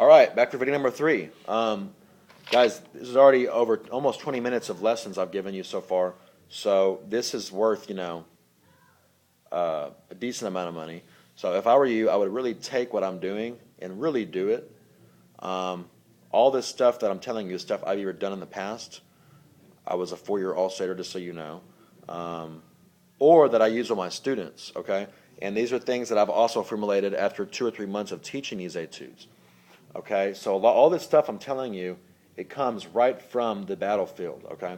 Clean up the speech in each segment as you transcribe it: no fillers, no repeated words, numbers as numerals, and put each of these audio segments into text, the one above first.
All right, back to video number 3. Guys, this is already over almost 20 minutes of lessons I've given you so far. So this is worth, a decent amount of money. So if I were you, I would really take what I'm doing and really do it. All this stuff that I'm telling you is stuff I've either done in the past. I was a 4-year all-stater, just so you know. Or that I use with my students, okay? And these are things that I've also formulated after 2 or 3 months of teaching these etudes. Okay, so all this stuff I'm telling you, it comes right from the battlefield, okay?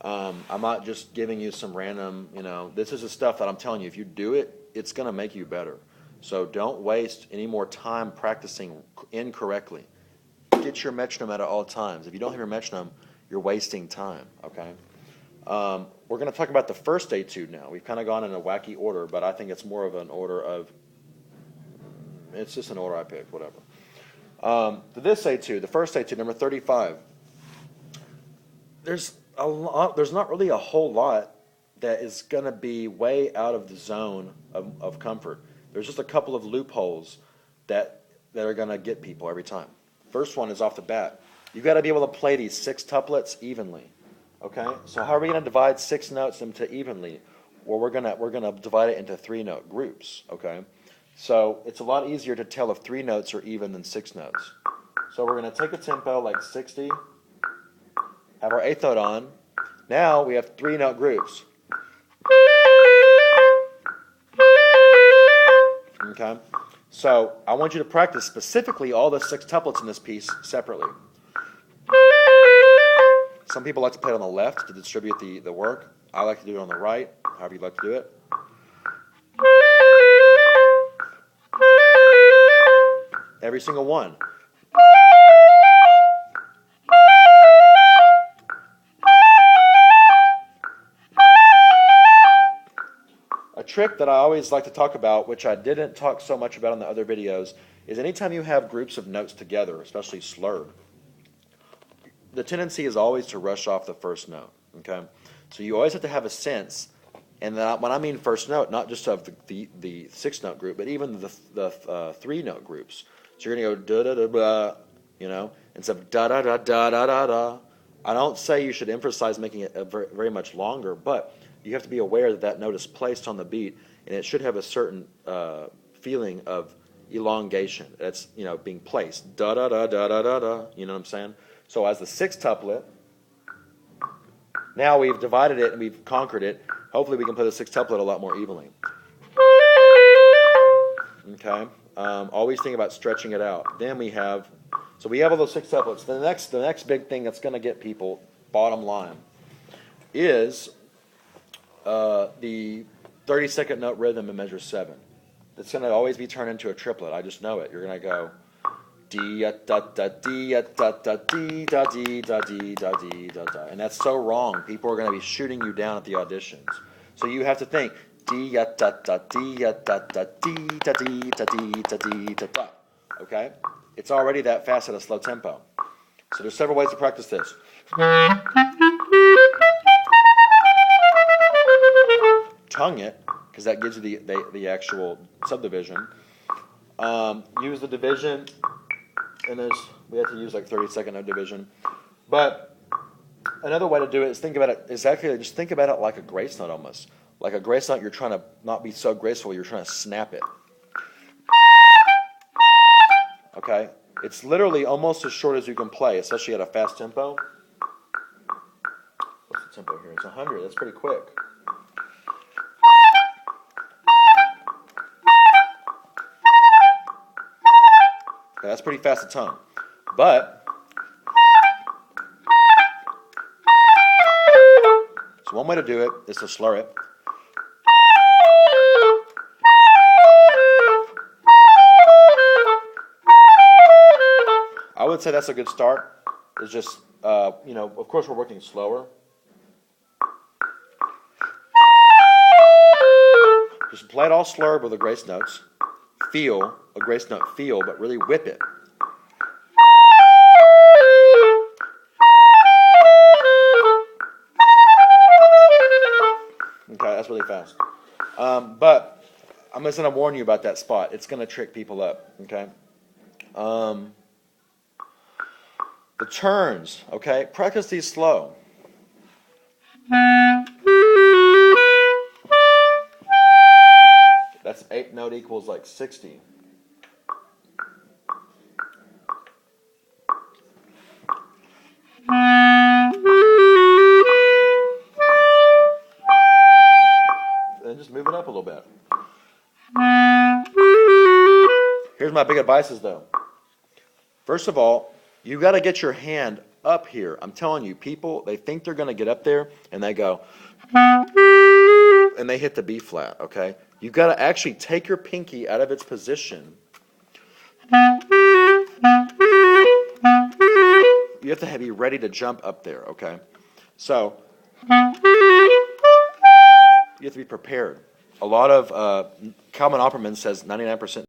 I'm not just giving you some random, this is the stuff that I'm telling you. If you do it, it's going to make you better. So don't waste any more time practicing incorrectly. Get your metronome at all times. If you don't have your metronome, you're wasting time, okay? We're going to talk about the first etude now. We've kind of gone in a wacky order, but I think it's more of an order of, it's just an order I picked, whatever. This etude, the first etude, number 35, there's not really a whole lot that is going to be way out of the zone of comfort. There's just a couple of loopholes that are going to get people every time. First one is off the bat. You've got to be able to play these 6 tuplets evenly. Okay? So how are we going to divide 6 notes into evenly? Well, we're gonna divide it into 3-note groups. Okay? So it's a lot easier to tell if 3 notes are even than 6 notes. So we're going to take a tempo like 60, have our 8th note on. Now we have 3-note groups. Okay? So I want you to practice specifically all the 6 tuplets in this piece separately. Some people like to play it on the left to distribute the work. I like to do it on the right, however you'd like to do it. Every single one. A trick that I always like to talk about, which I didn't talk so much about in the other videos, is anytime you have groups of notes together, especially slurred, the tendency is always to rush off the first note. Okay, so you always have to have a sense, and when I mean first note, not just of the 6-note group, but even the 3-note groups. So you're going to go da-da-da-da, instead of da-da-da-da-da-da-da. I don't say you should emphasize making it very, very much longer, but you have to be aware that that note is placed on the beat, and it should have a certain feeling of elongation. That's, being placed. Da-da-da-da-da-da-da, you know what I'm saying? So as the 6th tuplet, now we've divided it and we've conquered it. Hopefully we can play the 6th tuplet a lot more evenly. Okay? Always think about stretching it out. Then we have all those 6 tuplets. The next big thing that's going to get people, bottom line, is the 32nd note rhythm in measure 7. It's going to always be turned into a triplet. I just know it. You're going to go dee da da dee da da dee da dee da dee da dee da da, and that's so wrong. People are going to be shooting you down at the auditions. So you have to think dee da da dee da da dee da dee da dee da dee da da. Okay, it's already that fast at a slow tempo. So there's several ways to practice this. Tongue it, because that gives you the actual subdivision. Use the division. And we have to use like 32nd note division. But another way to do it is think about it like a grace note almost. Like a grace note, you're trying to not be so graceful, you're trying to snap it. Okay? It's literally almost as short as you can play, especially at a fast tempo. What's the tempo here? It's 100. That's pretty quick. Okay, that's pretty fast to tongue. But, so one way to do it is to slur it. I would say that's a good start. It's just, of course we're working slower. Just play it all slurred with the grace notes. Feel a grace note feel, but really whip it. Okay, that's really fast. But I'm just going to warn you about that spot. It's going to trick people up. Okay. The turns, okay? Practice these slow. That's 8 note equals like 60. Then just move it up a little bit. Here's my big advice though. First of all, you got to get your hand up here. I'm telling you, people, they think they're going to get up there and they go, and they hit the B flat, okay? You got to actually take your pinky out of its position. You have to be ready to jump up there, okay? So, you have to be prepared. A lot of Calvin Opperman says 99%